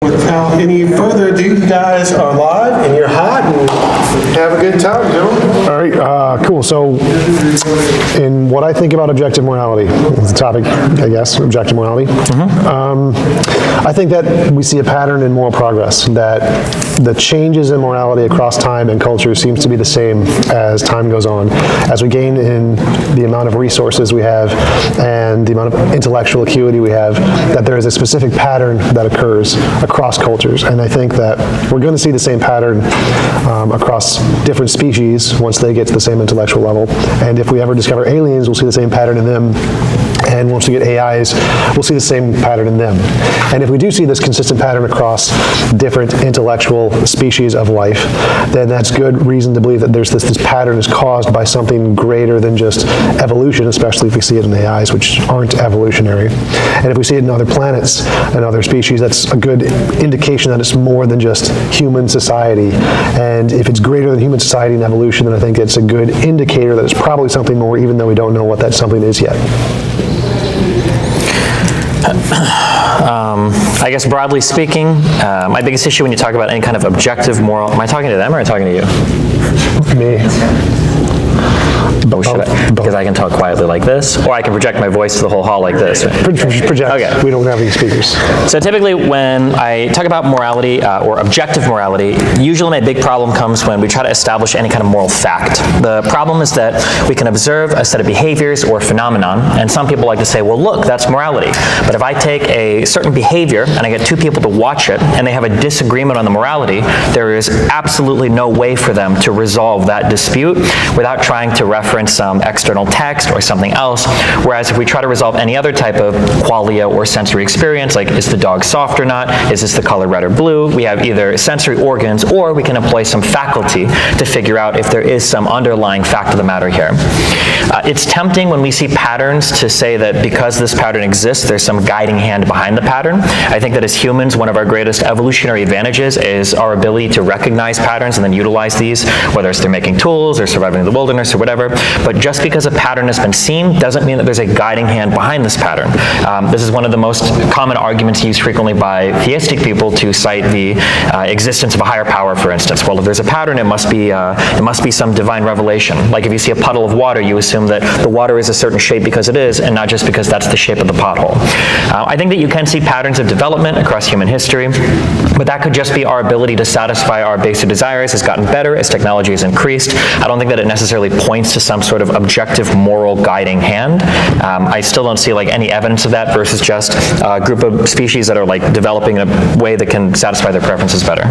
Without any further ado, you guys are live and you're hot and have a good time, gentlemen. All right, cool. So, in what I think about objective morality, the topic, I guess, objective morality, I think that we see a pattern in moral progress, that the changes in morality across time and culture seems to be the same as time goes on. As we gain in the amount of resources we have and the amount of intellectual acuity we have, that there is a specific pattern that occurs across cultures. And I think that we're going to see the same pattern across different species once they get to the same intellectual level. And if we ever discover aliens, we'll see the same pattern in them. And once we get AIs, we'll see the same pattern in them. And if we do see this consistent pattern across different intellectual species of life, then that's good reason to believe that there's this pattern is caused by something greater than just evolution, especially if we see it in AIs, which aren't evolutionary. And if we see it in other planets and other species, that's a good indication that it's more than just human society. And if it's greater than human society and evolution, then I think it's a good indicator that it's probably something more, even though we don't know what that something is yet. I guess broadly speaking, my biggest issue when you talk about any kind of objective moral, am I talking to them or am I talking to you? Me. Or should I? Because I can talk quietly like this, or I can project my voice to the whole hall like this. Project. Okay. We don't have any speakers. So typically when I talk about morality or objective morality, usually my big problem comes when we try to establish any kind of moral fact. The problem is that we can observe a set of behaviors or phenomenon, and some people like to say, well, look, that's morality. But if I take a certain behavior and I get two people to watch it, and they have a disagreement on the morality, there is absolutely no way for them to resolve that dispute without trying to reference some external text or something else. Whereas if we try to resolve any other type of qualia or sensory experience, like is the dog soft or not, is this the color red or blue, we have either sensory organs or we can employ some faculty to figure out if there is some underlying fact of the matter here. It's tempting when we see patterns to say that because this pattern exists, there's some guiding hand behind the pattern. I think that as humans, one of our greatest evolutionary advantages is our ability to recognize patterns and then utilize these, whether it's through making tools or surviving in the wilderness or whatever. But just because a pattern has been seen doesn't mean that there's a guiding hand behind this pattern. This is one of the most common arguments used frequently by theistic people to cite the existence of a higher power, for instance. Well, if there's a pattern, it must be some divine revelation. Like if you see a puddle of water, you assume that the water is a certain shape because it is, and not just because that's the shape of the pothole. I think that you can see patterns of development across human history, but that could just be our ability to satisfy our basic desires has gotten better as technology has increased. I don't think that it necessarily points to some sort of objective moral guiding hand. I still don't see like any evidence of that versus just a group of species that are like developing in a way that can satisfy their preferences better.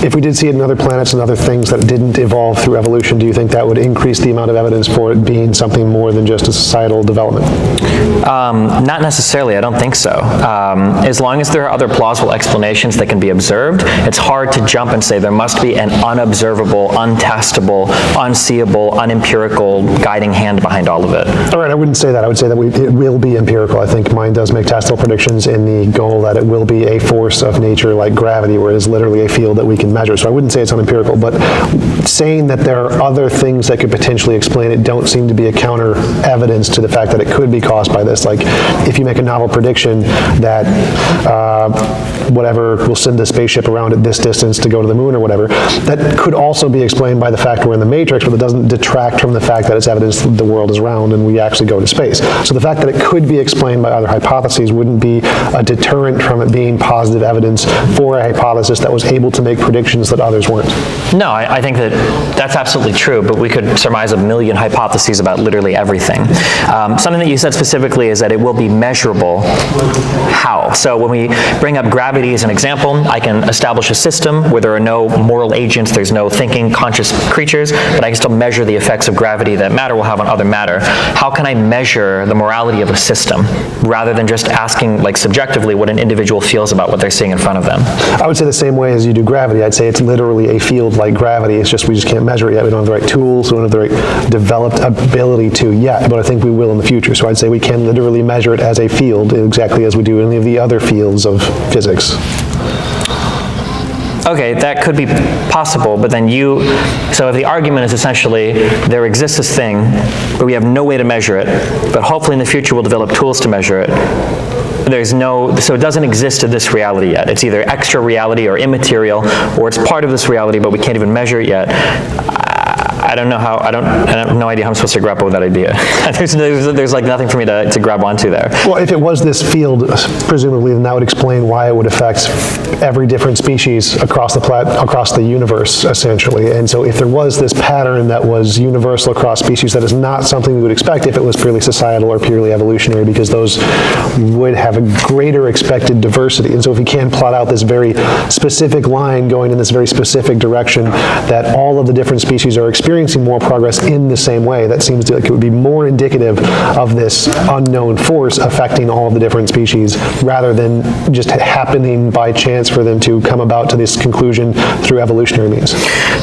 If we did see it in other planets and other things that didn't evolve through evolution, do you think that would increase the amount of evidence for it being something more than just a societal development? Not necessarily, I don't think so. As long as there are other plausible explanations that can be observed, it's hard to jump and say there must be an unobservable, untestable, unseeable, unempirical guiding hand behind all of it. All right, I wouldn't say that. I would say that it will be empirical. I think mine does make testable predictions in the goal that it will be a force of nature like gravity, where it is literally a field that we can measure. So I wouldn't say it's unempirical, but saying that there are other things that could potentially explain it don't seem to be a counter evidence to the fact that it could be caused by this. Like if you make a novel prediction that whatever will send a spaceship around at this distance to go to the moon or whatever, that could also be explained by the fact we're in the matrix, but it doesn't detract from the fact that it's evidence that the world is round and we actually go to space. So the fact that it could be explained by other hypotheses wouldn't be a deterrent from it being positive evidence for a hypothesis that was able to make predictions that others weren't. No, I think that that's absolutely true, but we could surmise a million hypotheses about literally everything. Something that you said specifically is that it will be measurable. How? So when we bring up gravity as an example, I can establish a system where there are no moral agents, there's no thinking, conscious creatures, but I can still measure the effects of gravity that matter will have on other matter. How can I measure the morality of a system rather than just asking, like subjectively, what an individual feels about what they're seeing in front of them? I would say the same way as you do gravity. I'd say it's literally a field like gravity. It's just we just can't measure it yet. We don't have the right tools, we don't have the right developed ability to yet, but I think we will in the future. So I'd say we can literally measure it as a field exactly as we do any of the other fields of physics. Okay, that could be possible, but then so if the argument is essentially there exists this thing, but we have no way to measure it, but hopefully in the future we'll develop tools to measure it, so it doesn't exist in this reality yet. It's either extra reality or immaterial, or it's part of this reality, but we can't even measure it yet. I have no idea how I'm supposed to grapple with that idea. there's like nothing for me to grab onto there. Well, if it was this field, presumably, then that would explain why it would affect every different species across the universe, essentially. And so if there was this pattern that was universal across species, that is not something we would expect if it was purely societal or purely evolutionary, because those would have a greater expected diversity. And so if you can plot out this very specific line going in this very specific direction, that all of the different species are experiencing more progress in the same way, that seems like it would be more indicative of this unknown force affecting all of the different species, rather than just happening by chance for them to come about to this conclusion through evolutionary means.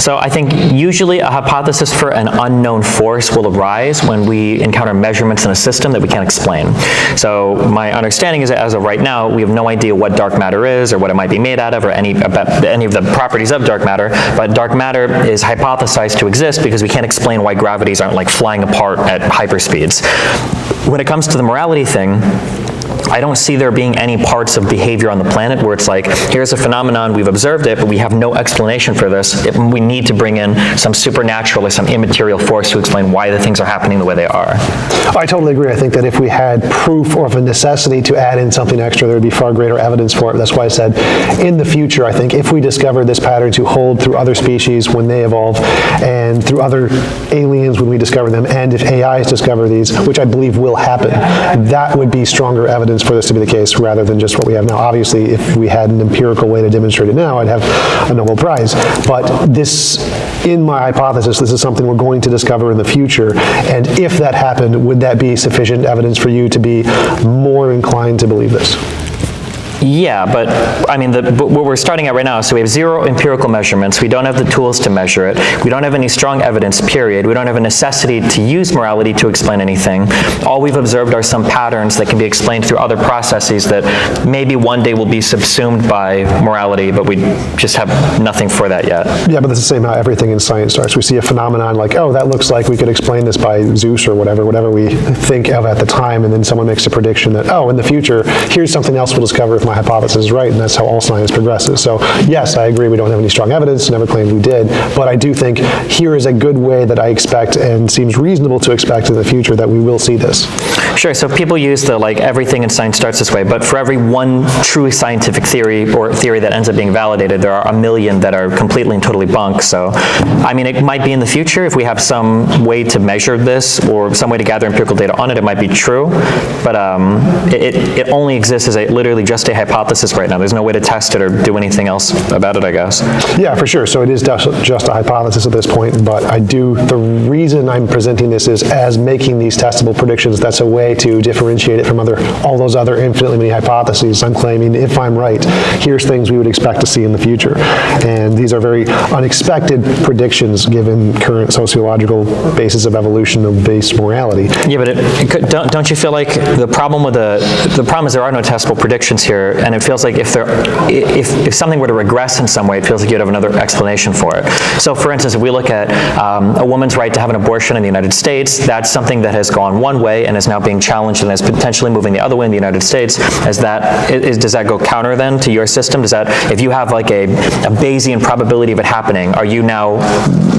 So I think usually a hypothesis for an unknown force will arise when we encounter measurements in a system that we can't explain. So my understanding is that as of right now, we have no idea what dark matter is, or what it might be made out of, or any of the properties of dark matter, but dark matter is hypothesized to exist because we can't explain why gravities aren't like flying apart at hyperspeeds. When it comes to the morality thing, I don't see there being any parts of behavior on the planet where it's like, here's a phenomenon, we've observed it, but we have no explanation for this. We need to bring in some supernatural or some immaterial force to explain why the things are happening the way they are. I totally agree. I think that if we had proof or of a necessity to add in something extra, there would be far greater evidence for it. That's why I said, in the future, I think if we discover this pattern to hold through other species when they evolve, and through other aliens when we discover them, and if AIs discover these, which I believe will happen, that would be stronger evidence for this to be the case, rather than just what we have now. Obviously, if we had an empirical way to demonstrate it now, I'd have a Nobel Prize. But this, in my hypothesis, this is something we're going to discover in the future. And if that happened, would that be sufficient evidence for you to be more inclined to believe this? Yeah, but I mean, what we're starting at right now, so we have zero empirical measurements, we don't have the tools to measure it, we don't have any strong evidence, period, we don't have a necessity to use morality to explain anything. All we've observed are some patterns that can be explained through other processes that maybe one day will be subsumed by morality, but we just have nothing for that yet. Yeah, but it's the same how everything in science starts. We see a phenomenon like, oh, that looks like we could explain this by Zeus or whatever we think of at the time, and then someone makes a prediction that, oh, in the future, here's something else we'll discover if my hypothesis is right, and that's how all science progresses. So yes, I agree we don't have any strong evidence, never claimed we did, but I do think here is a good way that I expect and seems reasonable to expect in the future that we will see this. Sure, so people use the like everything in science starts this way, but for every one true scientific theory or theory that ends up being validated, there are a million that are completely and totally bunk. So, I mean, it might be in the future if we have some way to measure this or some way to gather empirical data on it, it might be true, but it only exists as literally just a hypothesis right now. There's no way to test it or do anything else about it, I guess. Yeah, for sure. So it is just a hypothesis at this point, but the reason I'm presenting this is as making these testable predictions, that's a way to differentiate it from all those other infinitely many hypotheses. I'm claiming, if I'm right, here's things we would expect to see in the future. And these are very unexpected predictions given current sociological basis of evolution of base morality. Yeah, but don't you feel like the problem is there are no testable predictions here, and it feels like if something were to regress in some way, it feels like you'd have another explanation for it. So for instance, if we look at a woman's right to have an abortion in the United States, that's something that has gone one way and is now being challenged and is potentially moving the other way in the United States. Does that go counter then to your system? Does that, if you have like a Bayesian probability of it happening, are you now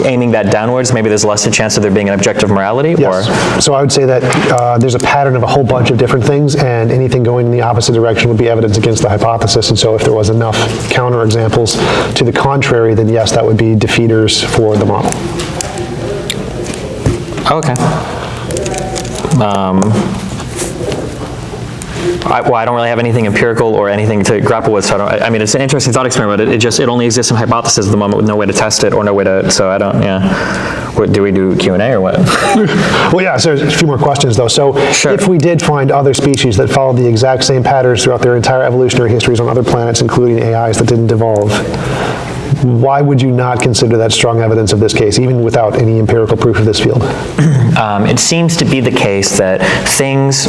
aiming that downwards? Maybe there's less a chance of there being an objective morality? Yes. Or? So I would say that there's a pattern of a whole bunch of different things, and anything going in the opposite direction would be evidence against the hypothesis. And so if there was enough counterexamples to the contrary, then yes, that would be defeaters for the model. Okay. I don't really have anything empirical or anything to grapple with, so I mean, it's an interesting thought experiment, but it only exists in hypothesis at the moment with no way to test it or no way to, so I don't, yeah. What, do we do Q&A or what? Well, yeah, so there's a few more questions though. So sure. If we did find other species that followed the exact same patterns throughout their entire evolutionary histories on other planets, including AIs that didn't evolve, why would you not consider that strong evidence of this case, even without any empirical proof of this field? It seems to be the case that things,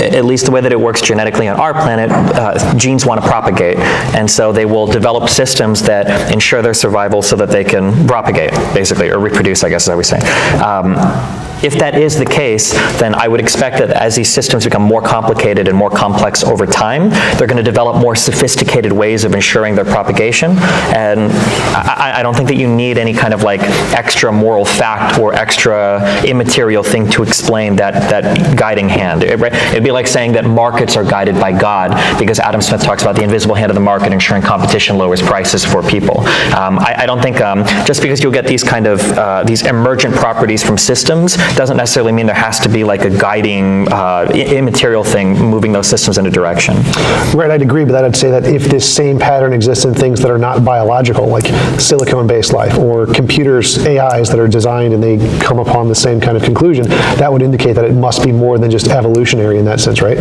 at least the way that it works genetically on our planet, genes want to propagate, and so they will develop systems that ensure their survival so that they can propagate, basically, or reproduce, I guess is how we say. If that is the case, then I would expect that as these systems become more complicated and more complex over time, they're going to develop more sophisticated ways of ensuring their propagation. And I don't think that you need any kind of like extra moral fact or extra immaterial thing to explain that guiding hand. It'd be like saying that markets are guided by God, because Adam Smith talks about the invisible hand of the market ensuring competition lowers prices for people. I don't think just because you'll get these kind of these emergent properties from systems doesn't necessarily mean there has to be like a guiding immaterial thing moving those systems in a direction. Right, I'd agree, but I'd say that if this same pattern exists in things that are not biological, like silicone-based life, or computers, AIs that are designed and they come upon the same kind of conclusion, that would indicate that it must be more than just evolutionary in that sense, right?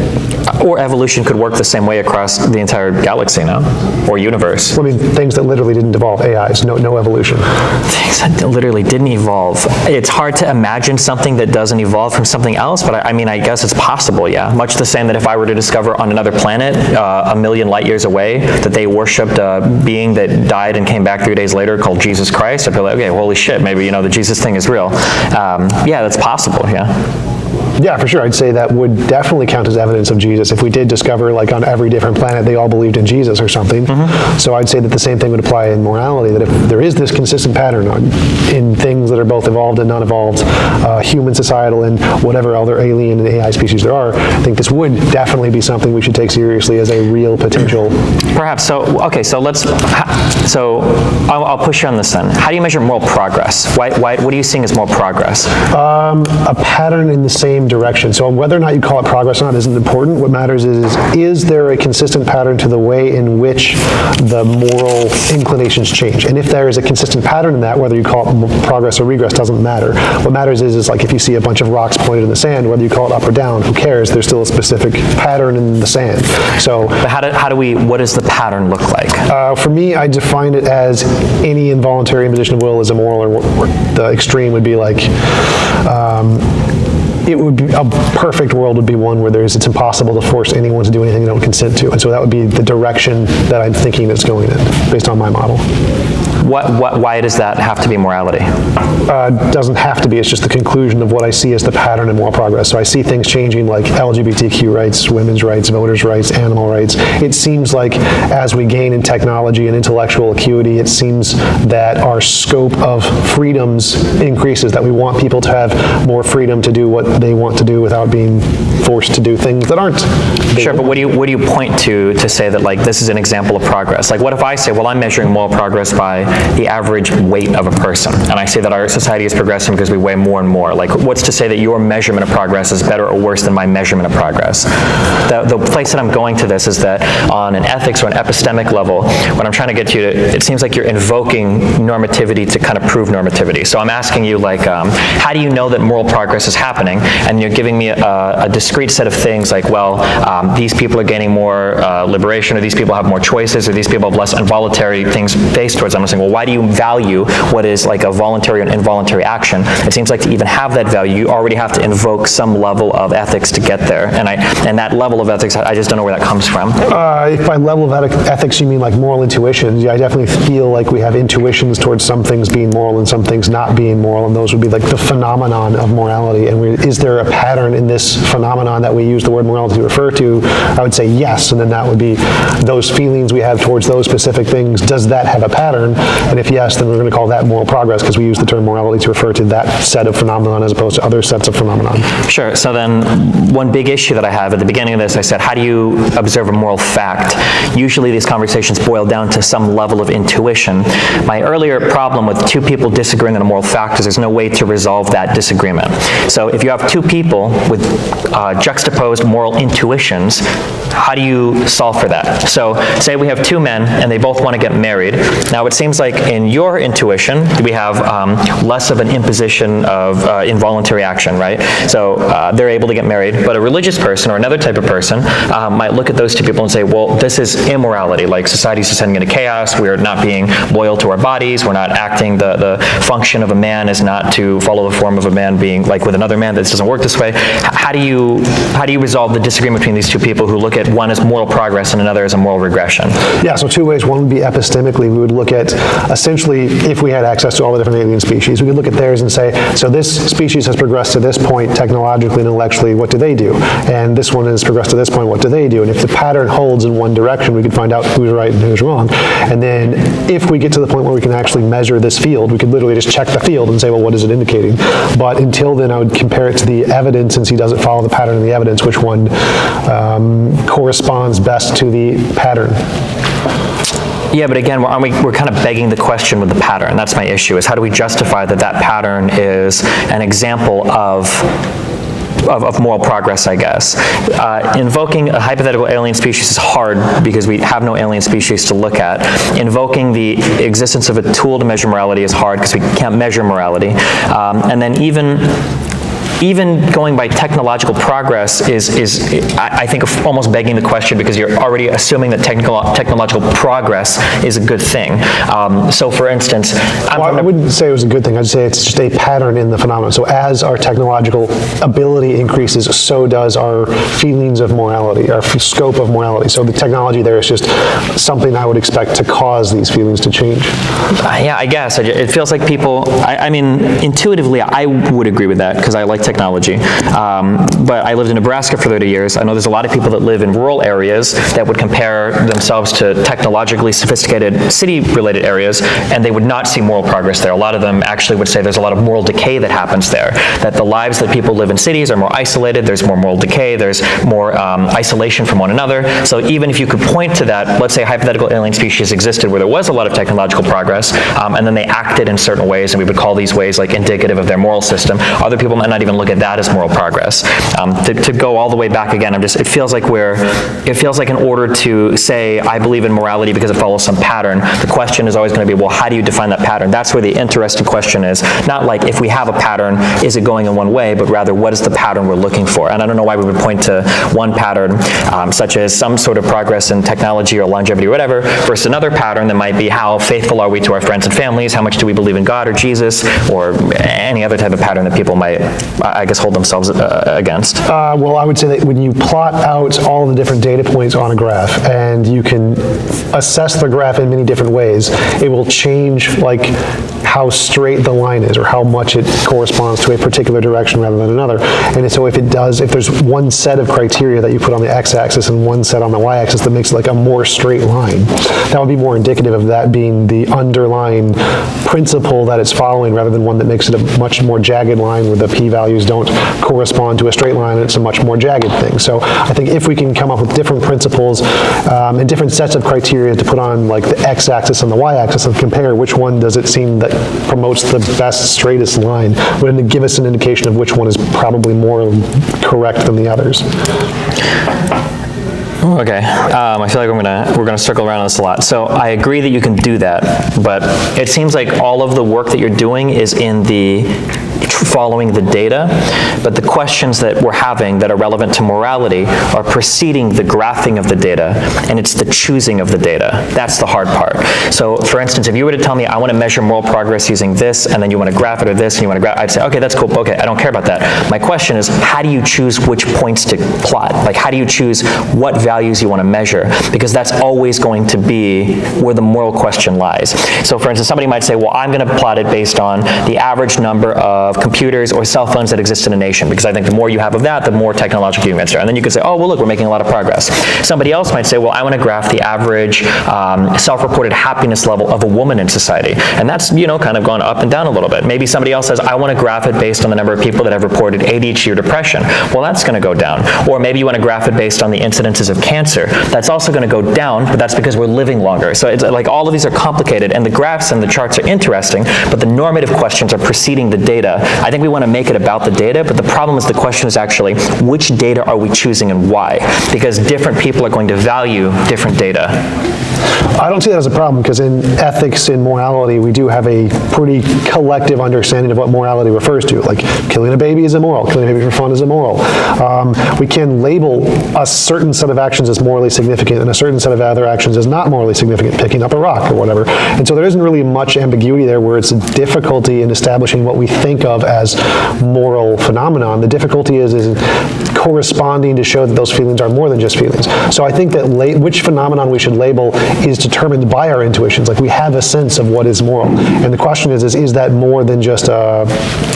Or evolution could work the same way across the entire galaxy now, or universe. I mean, things that literally didn't evolve, AIs, no evolution. Things that literally didn't evolve. It's hard to imagine something that doesn't evolve from something else, but I mean, I guess it's possible, yeah. Much the same that if I were to discover on another planet, a million light years away, that they worshipped a being that died and came back 3 days later called Jesus Christ, I'd be like, okay, holy shit, maybe, the Jesus thing is real. Yeah, that's possible, yeah. Yeah, for sure. I'd say that would definitely count as evidence of Jesus. If we did discover, like on every different planet, they all believed in Jesus or something. So I'd say that the same thing would apply in morality, that if there is this consistent pattern in things that are both evolved and non-evolved, human, societal, and whatever other alien and AI species there are, I think this would definitely be something we should take seriously as a real potential. Perhaps. So, okay, so I'll push you on this then. How do you measure moral progress? What are you seeing as moral progress? A pattern in the same direction. So whether or not you call it progress or not isn't important. What matters is there a consistent pattern to the way in which the moral inclinations change? And if there is a consistent pattern in that, whether you call it progress or regress doesn't matter. What matters is like if you see a bunch of rocks pointed in the sand, whether you call it up or down, who cares? There's still a specific pattern in the sand. So but what does the pattern look like? For me, I define it as any involuntary imposition of will is immoral, or the extreme would be like, it would be a perfect world would be one where it's impossible to force anyone to do anything they don't consent to. And so that would be the direction that I'm thinking it's going in, based on my model. Why does that have to be morality? Doesn't have to be. It's just the conclusion of what I see as the pattern in moral progress. So I see things changing like LGBTQ rights, women's rights, voters' rights, animal rights. It seems like as we gain in technology and intellectual acuity, it seems that our scope of freedoms increases, that we want people to have more freedom to do what they want to do without being forced to do things that aren't. Sure, but what do you point to say that like this is an example of progress? Like what if I say, well, I'm measuring moral progress by the average weight of a person, and I say that our society is progressing because we weigh more and more. Like what's to say that your measurement of progress is better or worse than my measurement of progress? The place that I'm going to this is that on an ethics or an epistemic level, what I'm trying to get to, it seems like you're invoking normativity to kind of prove normativity. So I'm asking you like, how do you know that moral progress is happening? And you're giving me a discrete set of things like, well, these people are gaining more liberation, or these people have more choices, or these people have less involuntary things based towards them. I'm saying, well, why do you value what is like a voluntary and involuntary action? It seems like to even have that value, you already have to invoke some level of ethics to get there. And that level of ethics, I just don't know where that comes from. If by level of ethics you mean like moral intuitions, yeah, I definitely feel like we have intuitions towards some things being moral and some things not being moral, and those would be like the phenomenon of morality. And is there a pattern in this phenomenon that we use the word morality to refer to? I would say yes, and then that would be those feelings we have towards those specific things. Does that have a pattern? And if yes, then we're going to call that moral progress, because we use the term morality to refer to that set of phenomenon as opposed to other sets of phenomenon. Sure. So then one big issue that I have at the beginning of this, I said, how do you observe a moral fact? Usually these conversations boil down to some level of intuition. My earlier problem with two people disagreeing on a moral fact is there's no way to resolve that disagreement. So if you have two people with juxtaposed moral intuitions, how do you solve for that? So say we have two men and they both want to get married. Now it seems like in your intuition, we have less of an imposition of involuntary action, right? So they're able to get married, but a religious person or another type of person might look at those two people and say, well, this is immorality. Like society's descending into chaos. We're not being loyal to our bodies. We're not acting. The function of a man is not to follow the form of a man being like with another man. This doesn't work this way. How do you resolve the disagreement between these two people who look at at one as moral progress and another as a moral regression? Yeah, so two ways. One would be epistemically. We would look at, essentially, if we had access to all the different alien species, we could look at theirs and say, so this species has progressed to this point technologically and intellectually, what do they do? And this one has progressed to this point, what do they do? And if the pattern holds in one direction, we could find out who's right and who's wrong. And then if we get to the point where we can actually measure this field, we could literally just check the field and say, well, what is it indicating? But until then, I would compare it to the evidence and see, does it follow the pattern in the evidence, which one corresponds best to the pattern. Yeah, but again, we're kind of begging the question with the pattern. That's my issue, is how do we justify that that pattern is an example of moral progress, I guess. Invoking a hypothetical alien species is hard because we have no alien species to look at. Invoking the existence of a tool to measure morality is hard because we can't measure morality. And then even going by technological progress is I think, almost begging the question, because you're already assuming that technological progress is a good thing. So for instance, I wouldn't say it was a good thing. I'd say it's just a pattern in the phenomenon. So as our technological ability increases, so does our feelings of morality, our scope of morality. So the technology there is just something I would expect to cause these feelings to change. Yeah, I guess. It feels like people, I mean, intuitively, I would agree with that because I like technology. But I lived in Nebraska for 30 years. I know there's a lot of people that live in rural areas that would compare themselves to technologically sophisticated city-related areas, and they would not see moral progress there. A lot of them actually would say there's a lot of moral decay that happens there, that the lives that people live in cities are more isolated, there's more moral decay, there's more isolation from one another. So even if you could point to that, let's say a hypothetical alien species existed where there was a lot of technological progress, and then they acted in certain ways, and we would call these ways like indicative of their moral system. Other people might not even look at that as moral progress. To go all the way back again, it feels like in order to say, I believe in morality because it follows some pattern, the question is always going to be, well, how do you define that pattern? That's where the interesting question is. Not like, if we have a pattern, is it going in one way, but rather, what is the pattern we're looking for? And I don't know why we would point to one pattern, such as some sort of progress in technology or longevity or whatever, versus another pattern that might be, how faithful are we to our friends and families? How much do we believe in God or Jesus, or any other type of pattern that people might, I guess, hold themselves against? Well, I would say that when you plot out all the different data points on a graph, and you can assess the graph in many different ways, it will change like how straight the line is, or how much it corresponds to a particular direction rather than another. And so if there's one set of criteria that you put on the x-axis and one set on the y-axis that makes it like a more straight line, that would be more indicative of that being the underlying principle that it's following, rather than one that makes it a much more jagged line where the p-values don't correspond to a straight line and it's a much more jagged thing. So I think if we can come up with different principles and different sets of criteria to put on like the x-axis and the y-axis and compare which one does it seem that promotes the best, straightest line, would give us an indication of which one is probably more correct than the others. Okay, I feel like we're gonna circle around on this a lot. So I agree that you can do that, but it seems like all of the work that you're doing is in the following the data, but the questions that we're having that are relevant to morality are preceding the graphing of the data, and it's the choosing of the data. That's the hard part. So for instance, if you were to tell me, I want to measure moral progress using this, and then you want to graph it or this, and you want to graph, I'd say, okay, that's cool, okay, I don't care about that. My question is, how do you choose which points to plot? Like, how do you choose what values you want to measure? Because that's always going to be where the moral question lies. So for instance, somebody might say, well, I'm going to plot it based on the average number of computers or cell phones that exist in a nation, because I think the more you have of that, the more technological you answer. And then you could say, oh, well, look, we're making a lot of progress. Somebody else might say, well, I want to graph the average self-reported happiness level of a woman in society. And that's, kind of gone up and down a little bit. Maybe somebody else says, I want to graph it based on the number of people that have reported ADHD or depression. Well, that's going to go down. Or maybe you want to graph it based on the incidences of cancer. That's also going to go down, but that's because we're living longer. So it's like all of these are complicated, and the graphs and the charts are interesting, but the normative questions are preceding the data. I think we want to make it about the data, but the problem is the question is actually, which data are we choosing and why? Because different people are going to value different data. I don't see that as a problem, because in ethics and morality, we do have a pretty collective understanding of what morality refers to. Like, killing a baby is immoral, killing a baby for fun is immoral. We can label a certain set of actions as morally significant and a certain set of other actions as not morally significant, picking up a rock or whatever. And so there isn't really much ambiguity there where it's a difficulty in establishing what we think of as moral phenomenon. The difficulty is corresponding to show that those feelings are more than just feelings. So I think that which phenomenon we should label is determined by our intuitions. Like, we have a sense of what is moral. And the question is that more than just a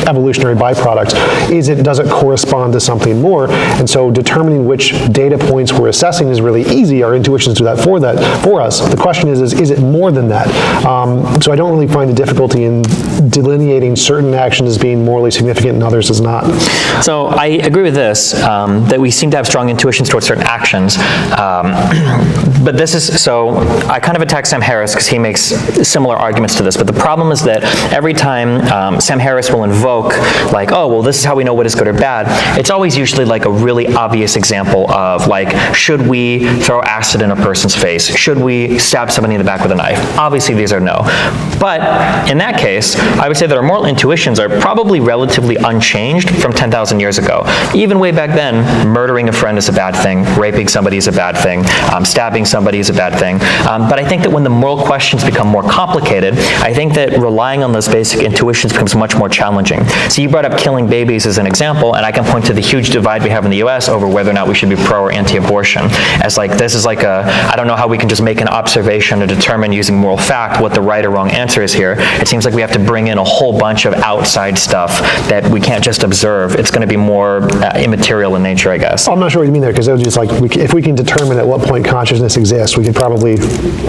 evolutionary byproduct? Does it correspond to something more? And so determining which data points we're assessing is really easy. Our intuitions do that for us. The question is it more than that? So I don't really find the difficulty in delineating certain actions as being morally significant and others as not. So I agree with this, that we seem to have strong intuitions towards certain actions. But this is, so I kind of attack Sam Harris because he makes similar arguments to this. But the problem is that every time Sam Harris will invoke, like, oh, well, this is how we know what is good or bad, it's always usually like a really obvious example of, like, should we throw acid in a person's face? Should we stab somebody in the back with a knife? Obviously, these are no. But in that case, I would say that our moral intuitions are probably relatively unchanged from 10,000 years ago. Even way back then, murdering a friend is a bad thing, raping somebody is a bad thing, stabbing somebody is a bad thing. But I think that when the moral questions become more complicated, I think that relying on those basic intuitions becomes much more challenging. So you brought up killing babies as an example, and I can point to the huge divide we have in the US over whether or not we should be pro or anti-abortion. As like, this is like I don't know how we can just make an observation to determine using moral fact what the right or wrong answer is here. It seems like we have to bring in a whole bunch of outside stuff that we can't just observe. It's going to be more immaterial in nature, I guess. I'm not sure what you mean there, because it was just like, if we can determine at what point consciousness exists, we could probably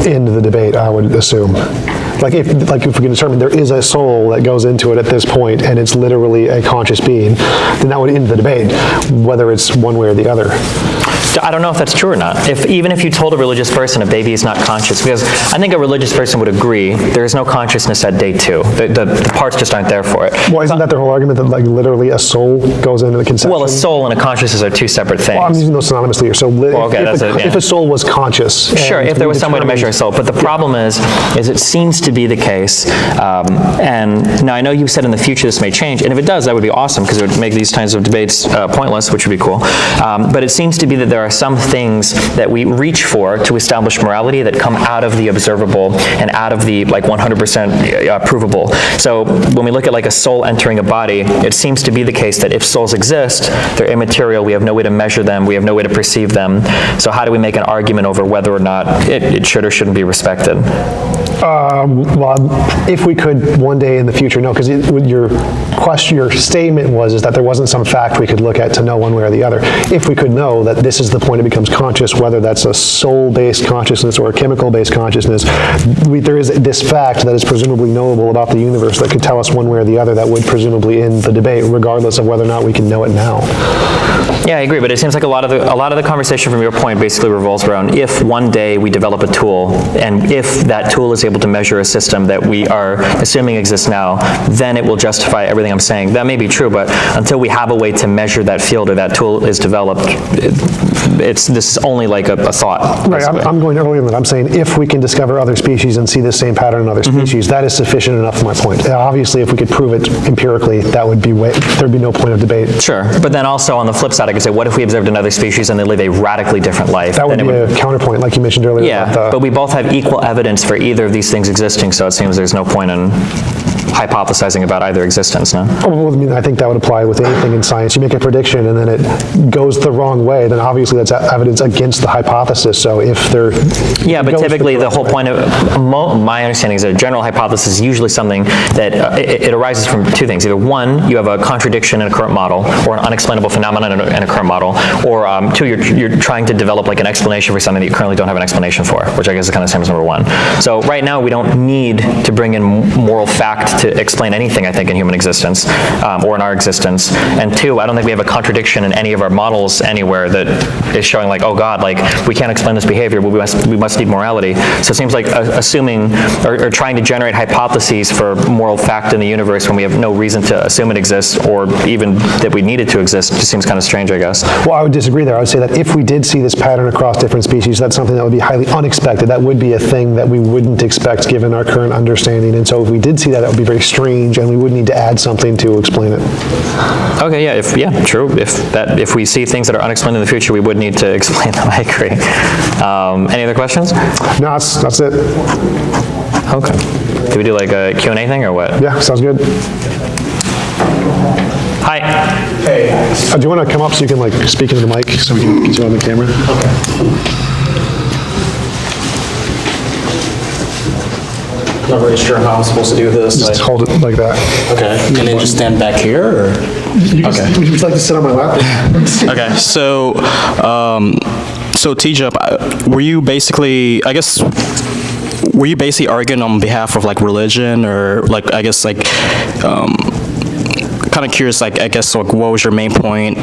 end the debate, I would assume. Like if we can determine there is a soul that goes into it at this point, and it's literally a conscious being, then that would end the debate, whether it's one way or the other. I don't know if that's true or not. Even if you told a religious person a baby is not conscious, because I think a religious person would agree there is no consciousness at day 2. The parts just aren't there for it. Well, isn't that their whole argument, that like literally a soul goes into the conception? Well, a soul and a consciousness are two separate things. Well, I'm using those synonymously here. So if a soul was conscious. Sure, if there was some way to measure a soul. But the problem is it seems to be the case, and now I know you said in the future this may change, and if it does, that would be awesome, because it would make these kinds of debates pointless, which would be cool. But it seems to be that there are some things that we reach for to establish morality that come out of the observable and out of the like 100% provable. So when we look at like a soul entering a body, it seems to be the case that if souls exist, they're immaterial, we have no way to measure them, we have no way to perceive them. So how do we make an argument over whether or not it should or shouldn't be respected? Well, if we could one day in the future, no, because your statement is that there wasn't some fact we could look at to know one way or the other. If we could know that this is the point it becomes conscious, whether that's a soul-based consciousness or a chemical-based consciousness, there is this fact that is presumably knowable about the universe that could tell us one way or the other that would presumably end the debate, regardless of whether or not we can know it now. Yeah, I agree, but it seems like a lot of the conversation from your point basically revolves around if one day we develop a tool, and if that tool is able to measure a system that we are assuming exists now, then it will justify everything I'm saying. That may be true, but until we have a way to measure that field or that tool is developed, this is only like a thought. Right, I'm going earlier than that. I'm saying if we can discover other species and see the same pattern in other species, that is sufficient enough for my point. Obviously, if we could prove it empirically, that would be there'd be no point of debate. Sure, but then also on the flip side, I could say, what if we observed another species and they live a radically different life? That would be a counterpoint, like you mentioned earlier. Yeah, but we both have equal evidence for either of these things existing, so it seems there's no point in hypothesizing about either existence, no? Well, I mean, I think that would apply with anything in science. You make a prediction and then it goes the wrong way, then obviously that's evidence against the hypothesis. So if there... Yeah, but typically the whole point of, my understanding is that a general hypothesis is usually something that it arises from two things. Either one, you have a contradiction in a current model, or an unexplainable phenomenon in a current model, or two, you're trying to develop like an explanation for something that you currently don't have an explanation for, which I guess is kind of the same as number one. So right now we don't need to bring in moral fact fact to explain anything, I think, in human existence, or in our existence. And two, I don't think we have a contradiction in any of our models anywhere that is showing like, oh God, like we can't explain this behavior, but we must need morality. So it seems like assuming or trying to generate hypotheses for moral fact in the universe when we have no reason to assume it exists, or even that we need it to exist, just seems kind of strange, I guess. Well, I would disagree there. I would say that if we did see this pattern across different species, that's something that would be highly unexpected. That would be a thing that we wouldn't expect given our current understanding. And so if we did see that, that would be very strange, and we would need to add something to explain it. Okay, yeah, true. If we see things that are unexplained in the future, we would need to explain them. I agree. Any other questions? No, that's it. Okay. Do we do like a Q&A thing or what? Yeah, sounds good. Hi. Hey. Do you want to come up so you can like speak into the mic so we can get you on the camera? Not really sure how I'm supposed to do this. Just hold it like that. Okay, and then just stand back here, or? Okay. Would you like to sit on my lap? Okay, so TJump, were you basically, arguing on behalf of like religion, or like, I guess like, kind of curious, like, I guess like what was your main point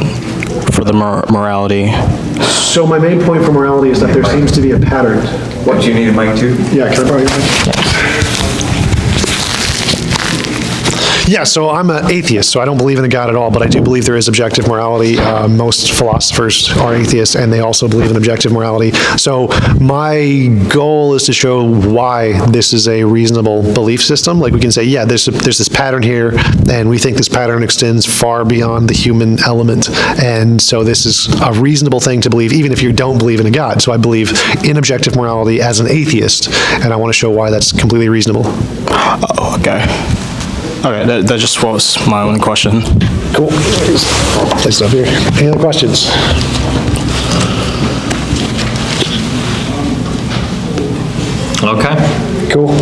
for the morality? So my main point for morality is that there seems to be a pattern. What, do you need a mic too? Yeah, can I borrow your mic? Yeah, so I'm an atheist, so I don't believe in a God at all, but I do believe there is objective morality. Most philosophers are atheists, and they also believe in objective morality. So my goal is to show why this is a reasonable belief system. Like we can say, yeah, there's this pattern here, and we think this pattern extends far beyond the human element. And so this is a reasonable thing to believe, even if you don't believe in a God. So I believe in objective morality as an atheist, and I want to show why that's completely reasonable. Oh, okay. Okay, that just was my only question. Cool. Place it up here. Any other questions? Okay. Cool.